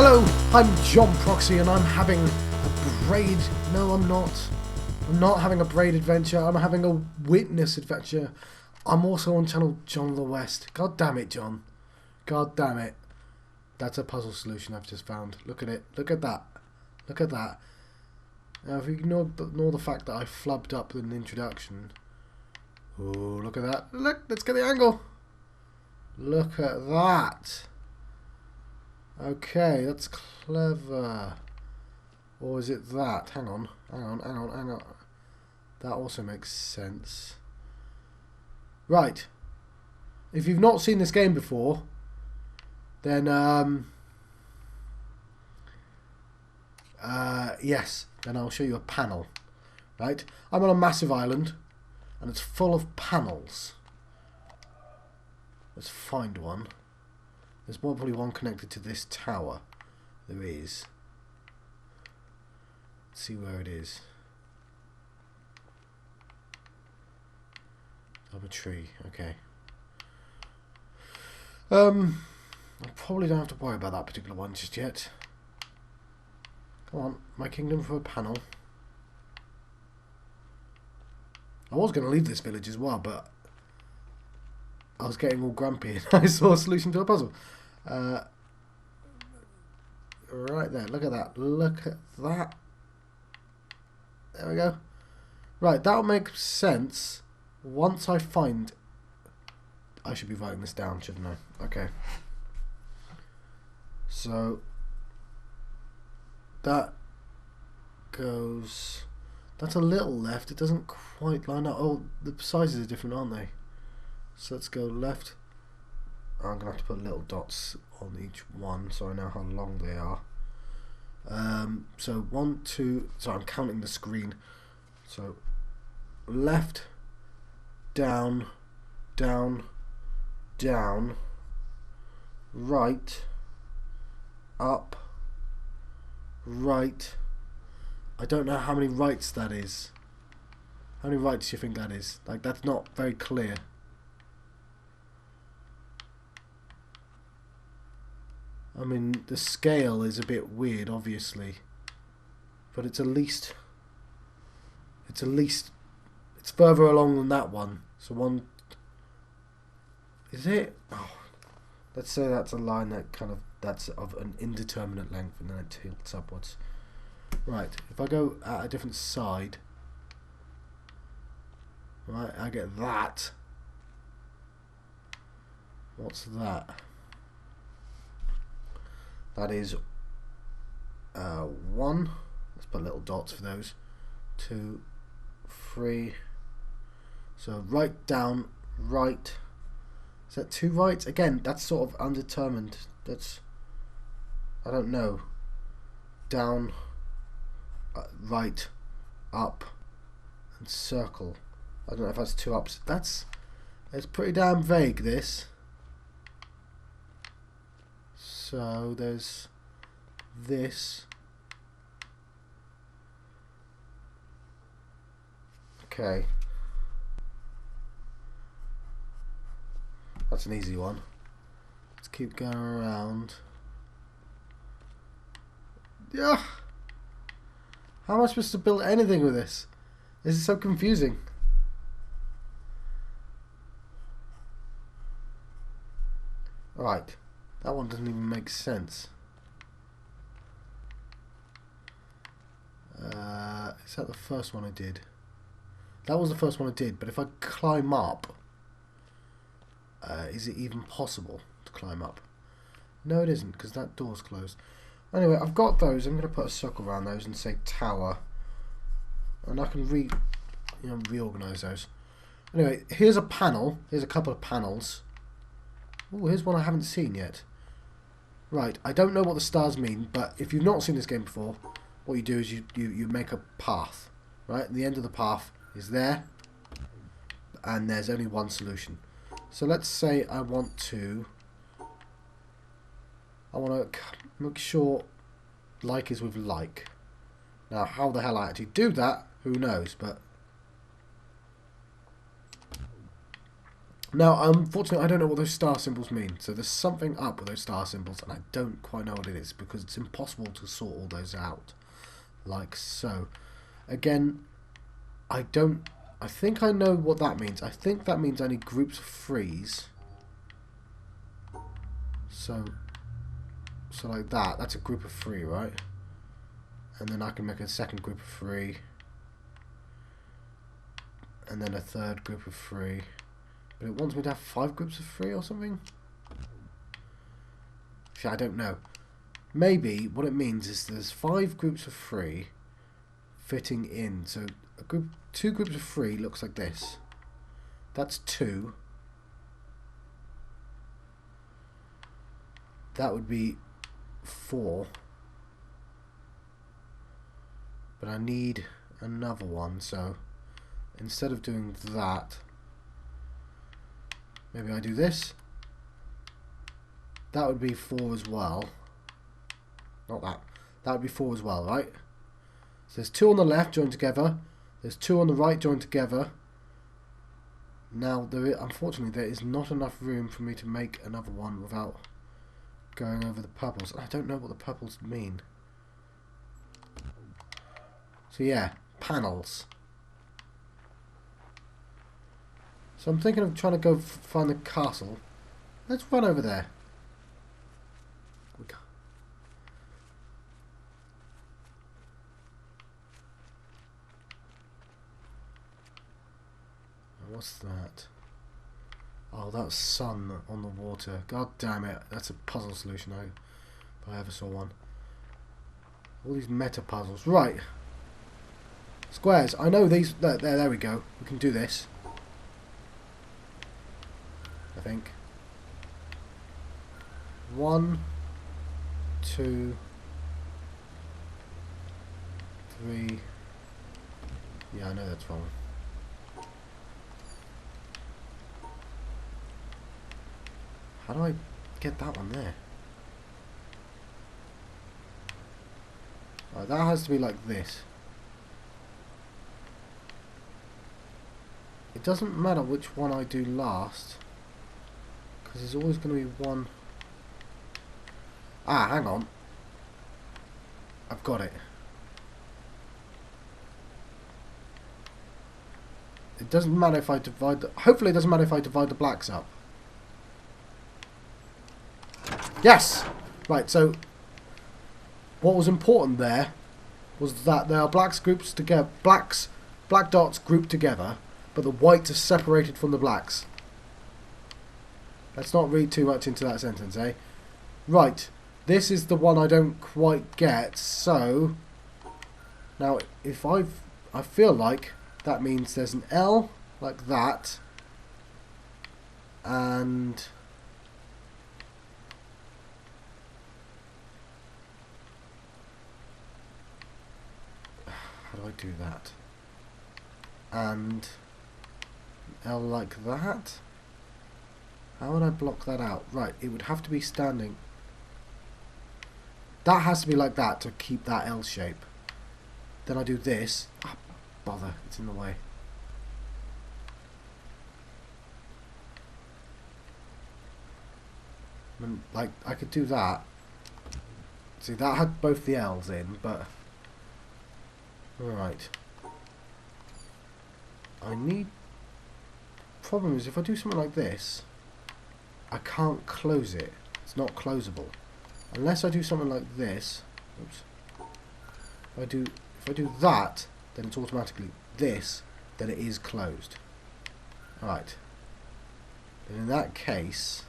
Hello, I'm John Proxy and I'm having a braid... No, I'm not. I'm not having a braid adventure, I'm having a witness adventure. I'm also on channel John the West. God damn it, John. God damn it. That's a puzzle solution I've just found. Look at it. Look at that. Look at that. Now, if you ignore the fact that I flubbed up in the introduction... Oh, look at that. Look, let's get the angle. Look at that. Okay, that's clever. Or is it that? Hang on. That also makes sense. Right. If you've not seen this game before, then, yes, then I'll show you a panel. Right? I'm on a massive island, and it's full of panels. Let's find one. There's probably one connected to this tower. There is. Let's see where it is. Up a tree. Okay. I probably don't have to worry about that particular one just yet. Come on, my kingdom for a panel. I was going to leave this village as well, but I was getting all grumpy and I saw a solution to a puzzle. Right there, look at that. Look at that. There we go. Right, that'll make sense once I find... I should be writing this down, shouldn't I? Okay. So, that goes... That's a little left. It doesn't quite line up. Oh, the sizes are different, aren't they? So let's go left. I'm going to have to put little dots on each one so I know how long they are. So 1, 2... So I'm counting the screen. So left, down, down, down, right, up, right. I don't know how many rights that is. How many rights do you think that is? Like, that's not very clear. I mean, the scale is a bit weird, obviously, but it's further along than that one. So one, is it? Oh, let's say that's a line that that's of an indeterminate length, and then it tilts upwards. Right. If I go at a different side, right, I get that. What's that? That is 1. Let's put little dots for those. 2, 3. So right, down, right. Is that 2 rights? Again, that's sort of undetermined. That's, I don't know. Down, right, up, and circle. I don't know if that's 2 ups. It's pretty damn vague, this. So there's this. Okay. That's an easy one. Let's keep going around. Yeah. How am I supposed to build anything with this? This is so confusing. Right. That one doesn't even make sense. Is that the first one I did? That was the first one I did, but if I climb up, is it even possible to climb up? No, it isn't, because that door's closed. Anyway, I've got those. I'm going to put a circle around those and say tower. And I can reorganize those. Anyway, here's a panel. Here's a couple of panels. Oh, here's one I haven't seen yet. Right, I don't know what the stars mean, but if you've not seen this game before, what you do is you make a path. Right, and the end of the path is there, and there's only one solution. So let's say I want to make sure like is with like. Now, how the hell I actually do that, who knows, but Now, unfortunately, I don't know what those star symbols mean. So there's something up with those star symbols, and I don't quite know what it is because it's impossible to sort all those out. Like so. Again, I think I know what that means. I think that means I need groups of threes. So like that. That's a group of three, right? And then I can make a second group of three. And then a third group of three. But it wants me to have 5 groups of 3 or something? See, I don't know. Maybe what it means is there's 5 groups of 3 fitting in. So 2 groups of 3 looks like this. That's 2. That would be 4. But I need another one, so instead of doing that, maybe I do this. That would be 4 as well. Not that. That would be 4 as well, right? So there's 2 on the left joined together. There's 2 on the right joined together. Now, unfortunately, there is not enough room for me to make another one without going over the purples. I don't know what the purples mean. So yeah, panels. So I'm thinking of trying to go find the castle. Let's run over there. What's that? Oh, that's sun on the water. God damn it. That's a puzzle solution, if I ever saw one. All these meta puzzles. Right. Squares. I know these. There we go. We can do this. I think. 1, 2, 3. Yeah, I know that's wrong. How do I get that one there? Right, that has to be like this. It doesn't matter which one I do last, because there's always going to be one. Ah, hang on. I've got it. It doesn't matter if I divide hopefully it doesn't matter if I divide the blacks up. Yes! Right, so what was important there was that there are black dots grouped together, but the whites are separated from the blacks. Let's not read too much into that sentence, eh? Right, this is the one I don't quite get, so now if I feel like that means there's an L like that, and how do I do that? And L like that? How would I block that out? Right, it would have to be standing. That has to be like that to keep that L shape. Then I do this. Ah, bother, it's in the way. Like, I could do that. See, that had both the L's in, but alright. I need... Problem is, if I do something like this, I can't close it. It's not closable. Unless I do something like this. Oops. If I do that, then it's automatically this, then it is closed. Alright. And in that case,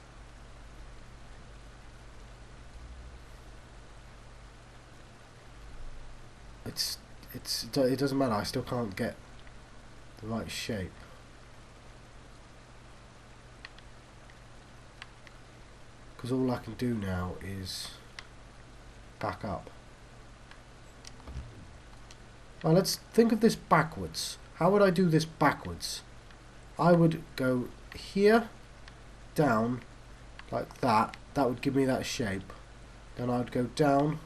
it doesn't matter, I still can't get the right shape. Because all I can do now is back up. Well, let's think of this backwards. How would I do this backwards? I would go here, down, like that. That would give me that shape. Then I would go down.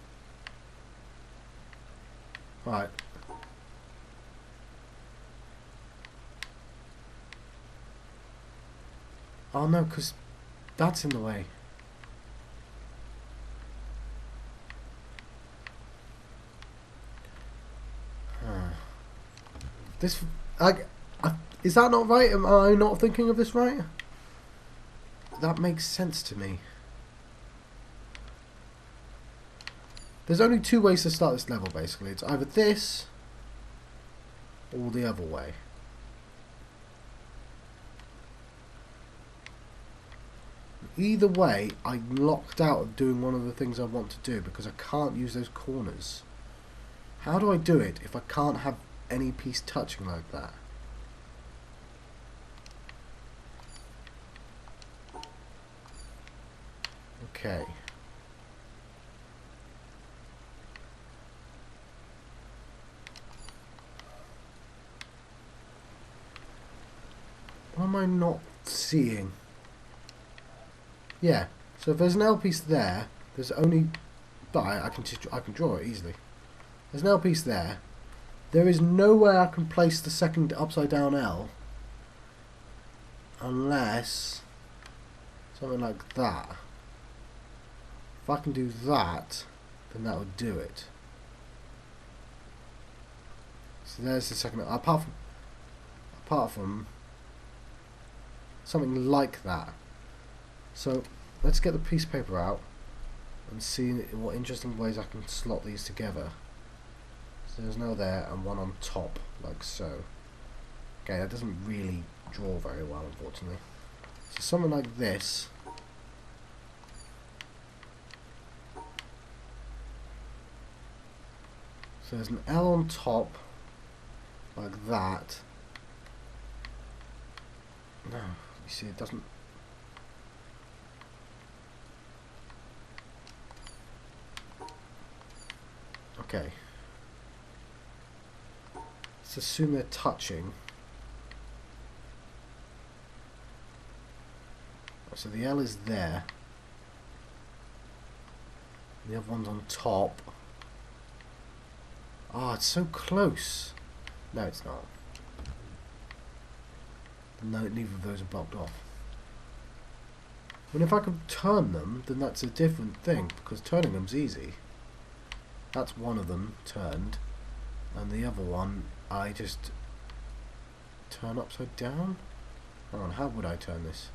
Right. Oh no, because that's in the way. This, is that not right? Am I not thinking of this right? That makes sense to me. There's only two ways to start this level, basically. It's either this or the other way. Either way, I'm locked out of doing one of the things I want to do because I can't use those corners. How do I do it if I can't have any piece touching like that? Okay. What am I not seeing? Yeah. So if there's an L piece there, there's only. But I can draw it easily. There's an L piece there. There is nowhere I can place the second upside down L unless something like that. If I can do that, then that would do it. So there's the second. Apart from something like that. So let's get the piece of paper out and see what interesting ways I can slot these together. So there's no there and one on top, like so. Okay, that doesn't really draw very well, unfortunately. So something like this. So there's an L on top, like that. No, you see it doesn't. Okay. Let's assume they're touching. So the L is there. The other one's on top. Oh, it's so close. No, it's not. No, neither of those are blocked off. And if I can turn them, then that's a different thing, because turning them's easy. That's one of them turned, and the other one I just turn upside down? Hang on, how would I turn this?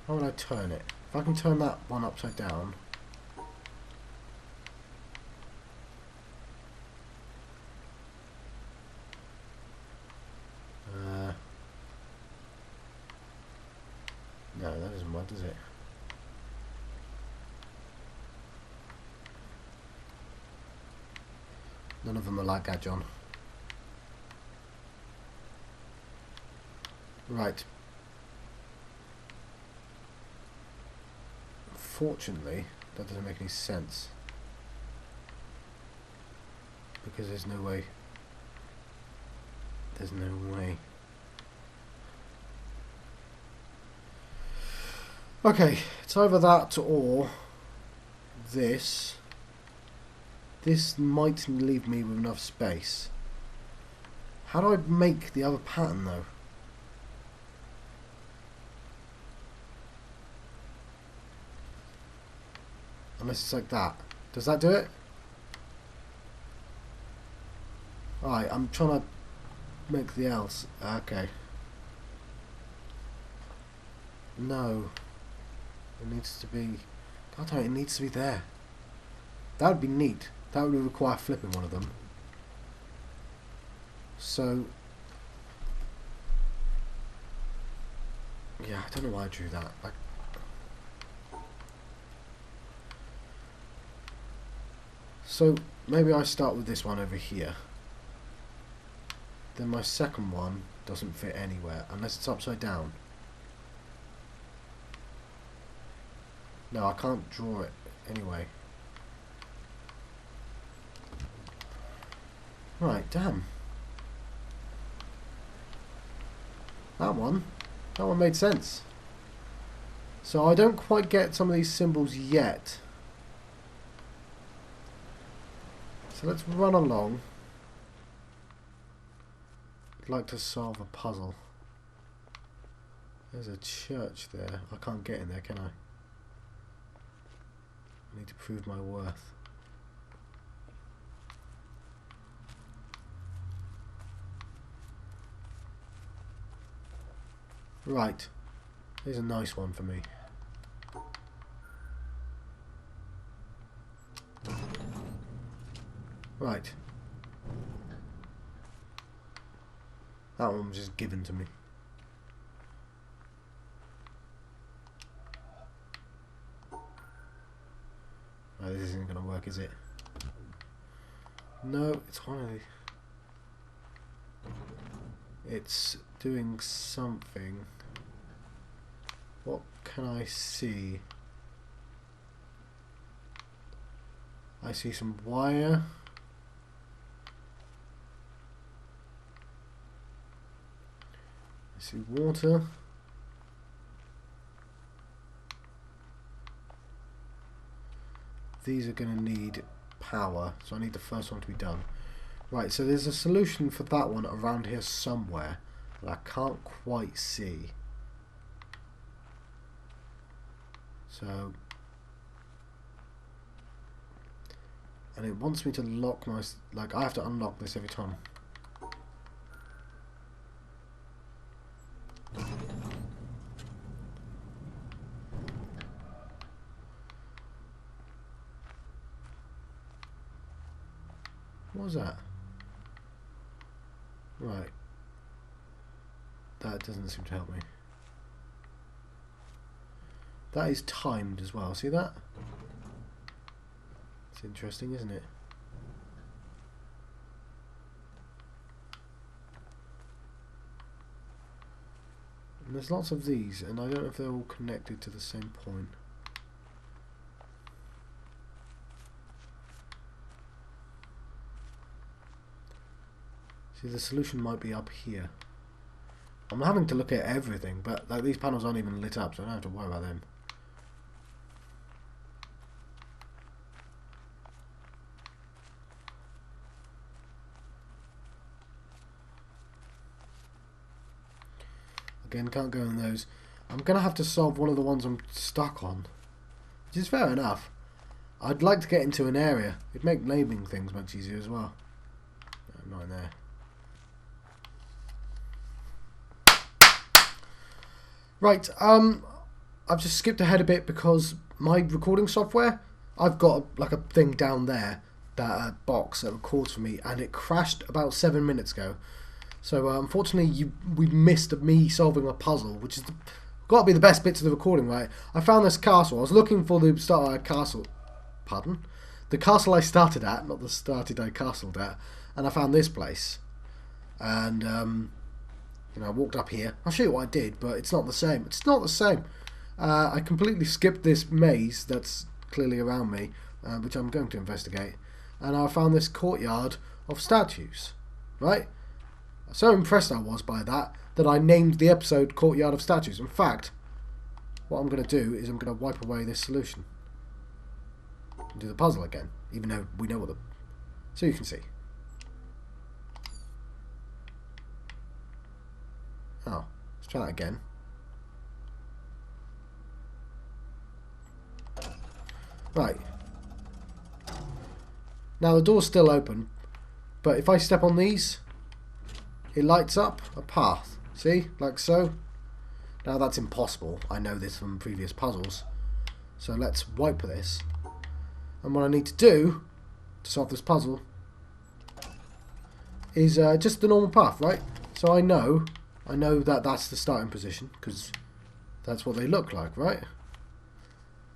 How would I turn it? If I can turn that one upside down. No, that doesn't work, does it? None of them are like that, John. Right. Fortunately, that doesn't make any sense. Because there's no way. There's no way. Okay, it's either that or this. This might leave me with enough space. How do I make the other pattern though? Unless it's like that. Does that do it? Alright, I'm trying to make the else. Okay. No. It needs to be. God damn it, it needs to be there. That would be neat. That would require flipping one of them. So. Yeah, I don't know why I drew that. So maybe I start with this one over here. Then my second one doesn't fit anywhere unless it's upside down. No, I can't draw it anyway. Right, damn. That one made sense. So I don't quite get some of these symbols yet. So let's run along. like to solve a puzzle. There's a church there. I can't get in there, can I? I need to prove my worth. Right. Here's a nice one for me. Right. That one was just given to me. Oh, this isn't going to work, is it? No, it's one of the... It's doing something. What can I see? I see some wire. I see water. These are going to need power, so I need the first one to be done. Right, so there's a solution for that one around here somewhere that I can't quite see. So, and it wants me to lock my, like, I have to unlock this every time. What was that? Right. That doesn't seem to help me. That is timed as well. See that? It's interesting, isn't it? And there's lots of these, and I don't know if they're all connected to the same point. See, the solution might be up here. I'm having to look at everything, but like these panels aren't even lit up, so I don't have to worry about them. Again, can't go in those. I'm going to have to solve one of the ones I'm stuck on, which is fair enough. I'd like to get into an area. It'd make naming things much easier as well. No, not in there. Right, I've just skipped ahead a bit because my recording software, I've got like a thing down there, that box that records for me, and it crashed about 7 minutes ago. So unfortunately, we missed me solving a puzzle, which is got to be the best bits of the recording, right? I found this castle. I was looking for the start castle. Pardon? The castle I started at, not the started I castled at, and I found this place. And you know, I walked up here. I'll show you what I did, but it's not the same. It's not the same. I completely skipped this maze that's clearly around me, which I'm going to investigate. And I found this courtyard of statues, right? So impressed I was by that I named the episode Courtyard of Statues. In fact, what I'm going to do is I'm going to wipe away this solution and do the puzzle again, even though we know what the... So you can see. Oh, let's try that again. Right. Now the door's still open, but if I step on these, it lights up a path. See? Like so. Now that's impossible. I know this from previous puzzles. So let's wipe this. And what I need to do to solve this puzzle is just the normal path, right? So I know that that's the starting position, because that's what they look like, right?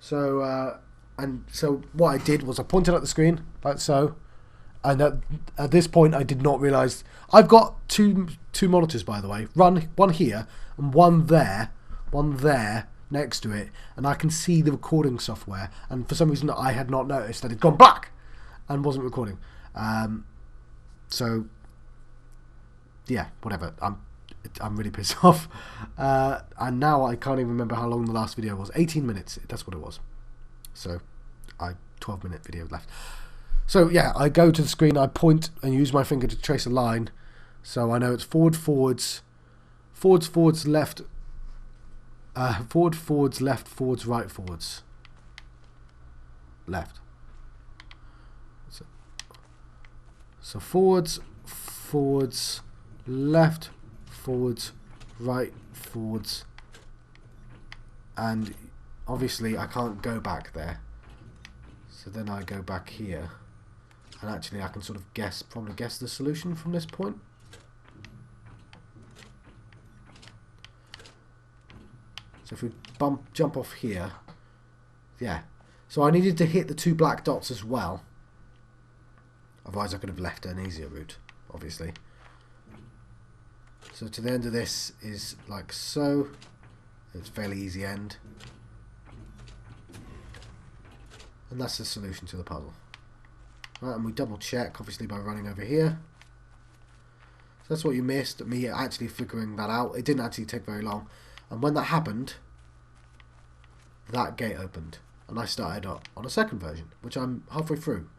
So and so what I did was I pointed at the screen like so, and at this point I did not realise I've got two monitors, by the way, one here and one there next to it, and I can see the recording software, and for some reason I had not noticed that it'd gone black and wasn't recording. So yeah, whatever. I'm really pissed off, and now I can't even remember how long the last video was. 18 minutes, that's what it was. So 12-minute video left. So yeah, I go to the screen, I point and use my finger to trace a line. So I know it's forward, forwards, forwards, forwards, left, forward, forwards, left, forwards, right, forwards, left. So forwards, forwards, left, forwards, right, forwards, and obviously I can't go back there. So then I go back here, and actually I can sort of probably guess the solution from this point. So if we jump off here, yeah. So I needed to hit the 2 black dots as well. Otherwise I could have left an easier route, obviously. So to the end of this is like so. It's a fairly easy end. And that's the solution to the puzzle. Right, and we double check, obviously, by running over here. So that's what you missed, me actually figuring that out. It didn't actually take very long. And when that happened, that gate opened. And I started on a second version, which I'm halfway through.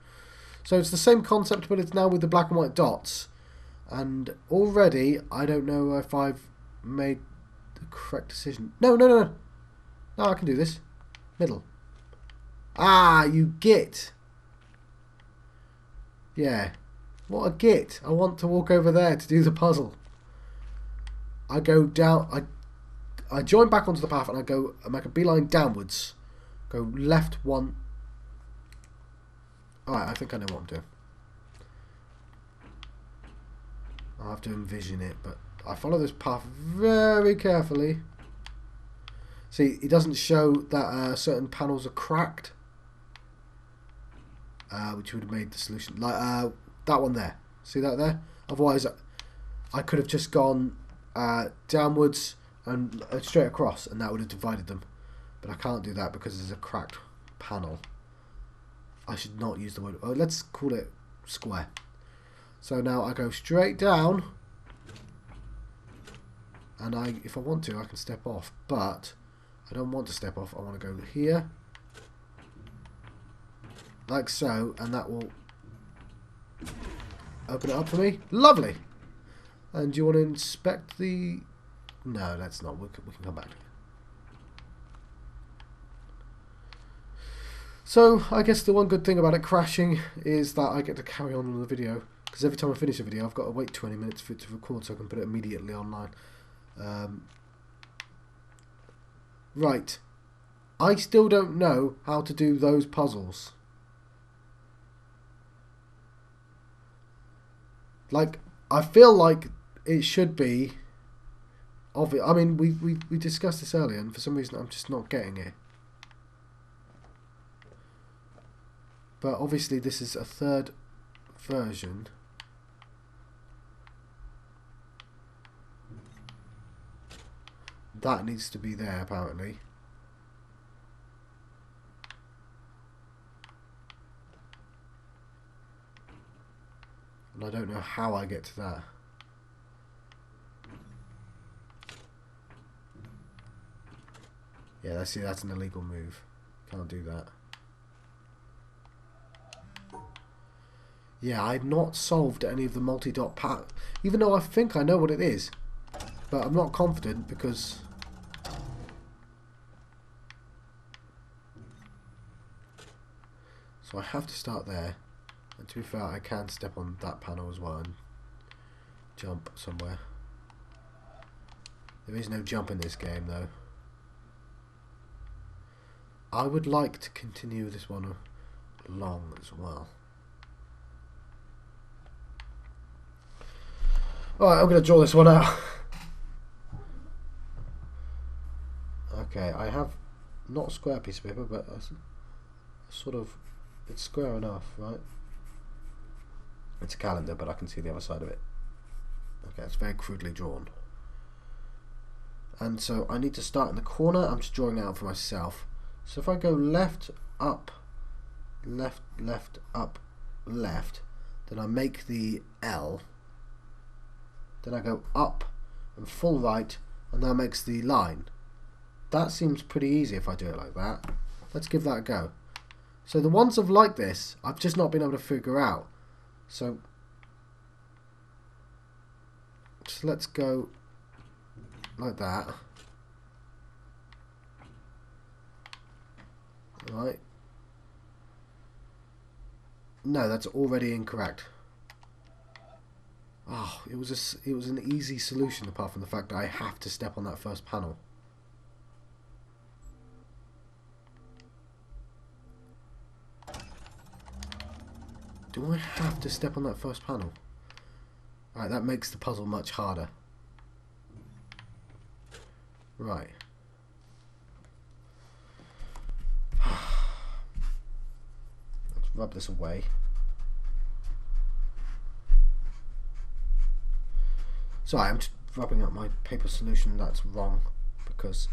So it's the same concept, but it's now with the black and white dots. And already, I don't know if I've made the correct decision. No, I can do this. Middle. Ah, you git. Yeah. What a git. I want to walk over there to do the puzzle. I go down. I join back onto the path and I make a beeline downwards. Go left 1. Alright, I think I know what I'm doing. I'll have to envision it, but I follow this path very carefully. See, it doesn't show that certain panels are cracked, which would have made the solution. Like that one there. See that there? Otherwise, I could have just gone downwards and straight across, and that would have divided them. But I can't do that because there's a cracked panel. I should not use the word. Oh, let's call it square. So now I go straight down, and if I want to, I can step off, but I don't want to step off. I want to go here, like so, and that will open it up for me. Lovely. And do you want to inspect the? No, let's not. We can come back to it. So I guess the one good thing about it crashing is that I get to carry on with the video. Because every time I finish a video, I've got to wait 20 minutes for it to record so I can put it immediately online. Right. I still don't know how to do those puzzles. Like, I feel like it should be obvious. I mean, we discussed this earlier, and for some reason I'm just not getting it. But obviously this is a third version. That needs to be there, apparently. And I don't know how I get to that. Yeah, see, that's an illegal move. Can't do that. Yeah, I've not solved any of the multi-dot pattern, even though I think I know what it is. But I'm not confident because so I have to start there. And to be fair, I can step on that panel as well and jump somewhere. There is no jump in this game though. I would like to continue this one along as well. Alright, I'm going to draw this one out. Okay, I have not a square piece of paper, but a sort of, it's square enough, right? It's a calendar, but I can see the other side of it. Okay, it's very crudely drawn. And so I need to start in the corner. I'm just drawing it out for myself. So if I go left, up, left, left, up, left, then I make the L. Then I go up and full right, and that makes the line. That seems pretty easy if I do it like that. Let's give that a go. So the ones of like this, I've just not been able to figure out. So So let's go like that. Right. No, that's already incorrect. Oh, it was an easy solution apart from the fact that I have to step on that first panel. Do I have to step on that first panel? Alright, that makes the puzzle much harder. Right. Let's rub this away. Sorry, I'm just rubbing up my paper solution. That's wrong. Because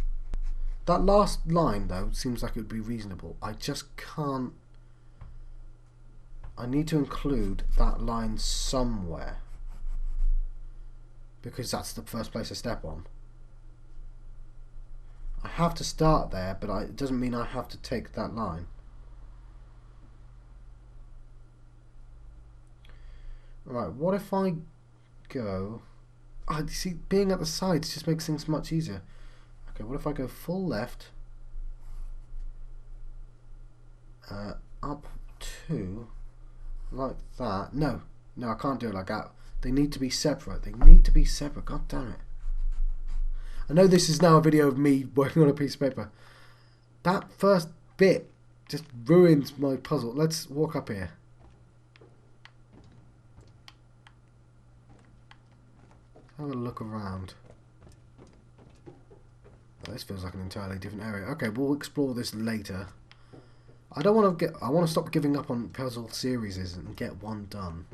that last line, though, seems like it would be reasonable. I just can't... I need to include that line somewhere. Because that's the first place I step on. I have to start there, but it doesn't mean I have to take that line. Right, what if I go... Oh, you see, being at the sides just makes things much easier. Okay, what if I go full left, up to, like that. No, I can't do it like that. They need to be separate. They need to be separate. God damn it. I know this is now a video of me working on a piece of paper. That first bit just ruins my puzzle. Let's walk up here. Have a look around. Oh, this feels like an entirely different area. Okay, we'll explore this later. I don't want to I want to stop giving up on puzzle series and get one done.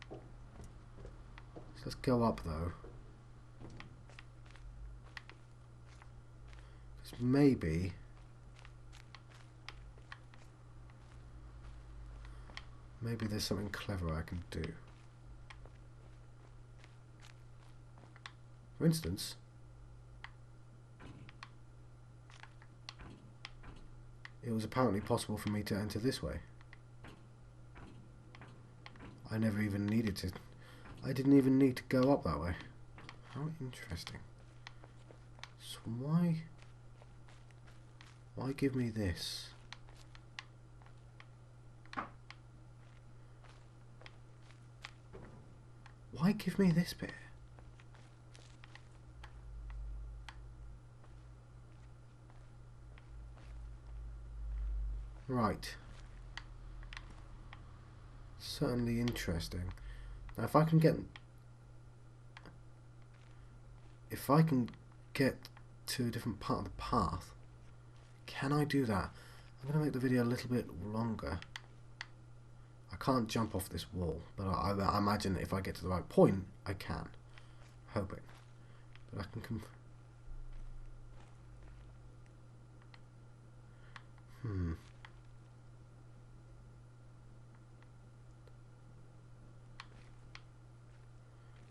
So let's go up though. Because maybe there's something clever I can do. For instance, it was apparently possible for me to enter this way. I never even needed to. I didn't even need to go up that way. How interesting. So why give me this? Why give me this bit? Right. Certainly interesting. Now if I can get to a different part of the path, can I do that? I'm going to make the video a little bit longer. I can't jump off this wall, but I imagine that if I get to the right point, I can. Hoping. But I can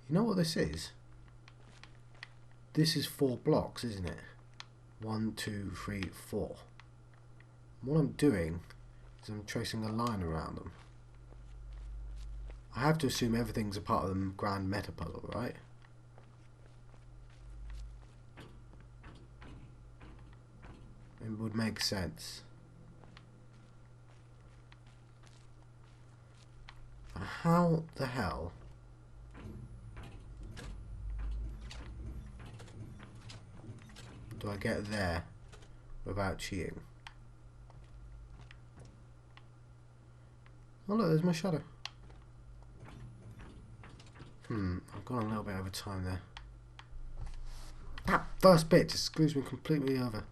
You know what this is? This is 4 blocks, isn't it? 1, 2, 3, 4. What I'm doing is I'm tracing a line around them. I have to assume everything's a part of the grand meta puzzle, right? It would make sense. How the hell do I get there without cheating? Oh look, there's my shadow. I've gone a little bit over time there. That first bit just screws me completely over.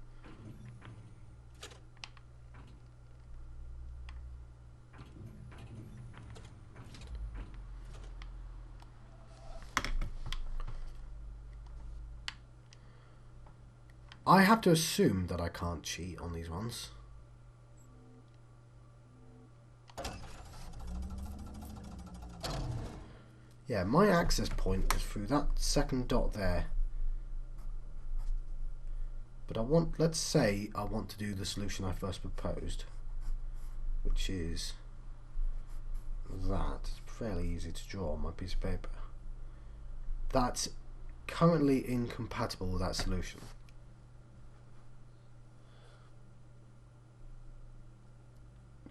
I have to assume that I can't cheat on these ones. Yeah, my access point is through that second dot there. But let's say I want to do the solution I first proposed, which is that. It's fairly easy to draw on my piece of paper. That's currently incompatible with that solution.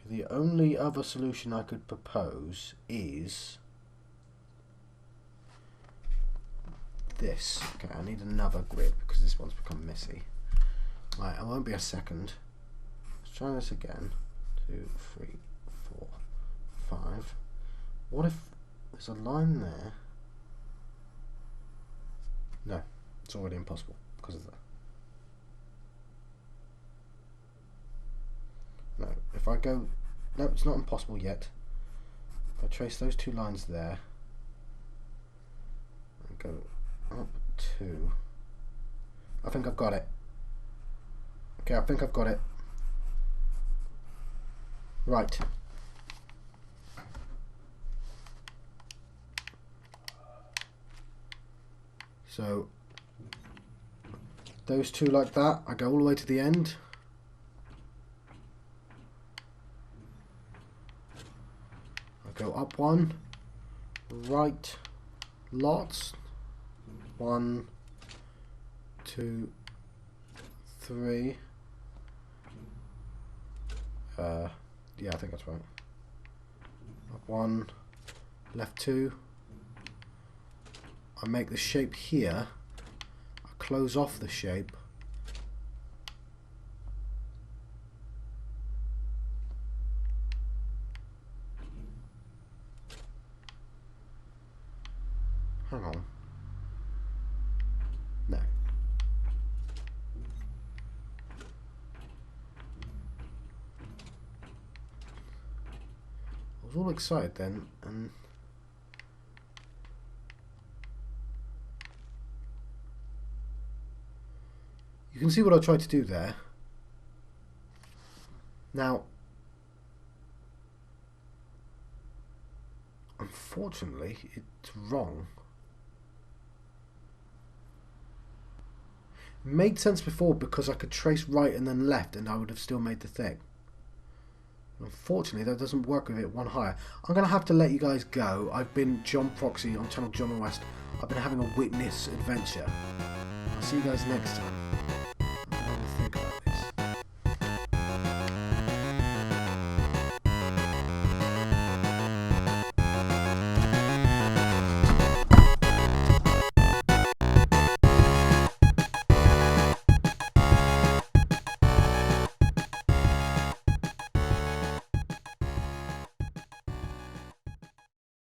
The only other solution I could propose is this. Okay, I need another grid because this one's become messy. Right, I won't be a second. Let's try this again. 2, 3, 4, 5. What if there's a line there? No, it's already impossible because of that. No, if I go... No, it's not impossible yet. If I trace those two lines there and go up 2... I think I've got it. Okay, I think I've got it. Right. So, those two like that, I go all the way to the end. I go up 1, right, lots, 1, 2, 3. Yeah, I think that's right. Up 1, left 2. I make the shape here. I close off the shape. Hang on. No. I was all excited then, and you can see what I tried to do there. Now, unfortunately, it's wrong. It made sense before because I could trace right and then left and I would have still made the thing. Unfortunately, that doesn't work with it one higher. I'm going to have to let you guys go. I've been John Proxy on channel John West. I've been having a witness adventure. I'll see you guys next time.